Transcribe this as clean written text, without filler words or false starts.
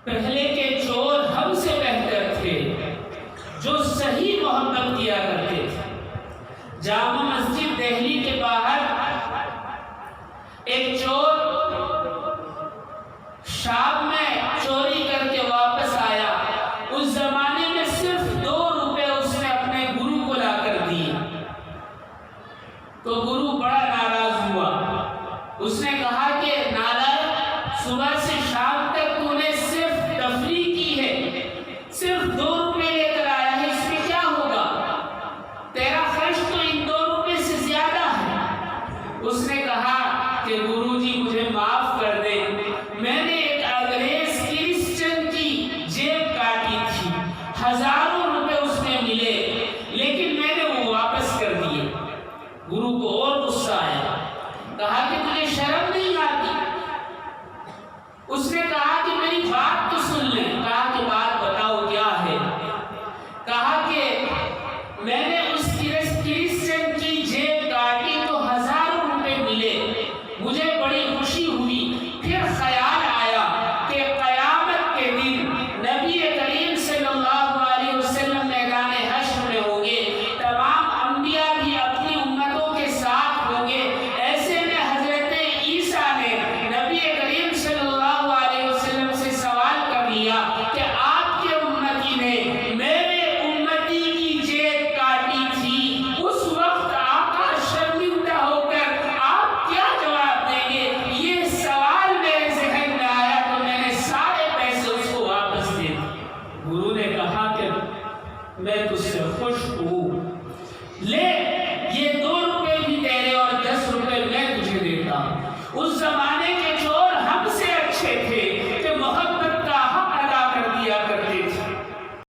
پہلے کے چور ہم سے بہتر تھے جو صحیح محبت کیا کرتے تھے۔ جامع مسجد دہلی کے باہر ایک چور شام میں چوری کر کے واپس آیا۔ اس زمانے میں صرف 2 روپے اس نے اپنے گرو کو لا کر دیے تو گرو بڑا ناراض ہوا۔ اس نے کہا کہ نالائق، صبح سے شام تک تو نے صرف تفریح کی ہے، صرف 2 روپے لے کر آیا ہے، اس میں کیا ہوگا؟ تیرا خرچ تو ان 2 روپے سے زیادہ ہے۔ اس نے کہا کہ گرو جی مجھے معاف کر دیں، میں نے ایک انگریز کرسچن کی جیب کاٹی تھی، ہزاروں روپے اس میں ملے لیکن میں نے وہ واپس کر دیے۔ گرو کو اور غصہ آیا، کہا کہ تجھے شرم نہیں آتی؟ اس نے کہا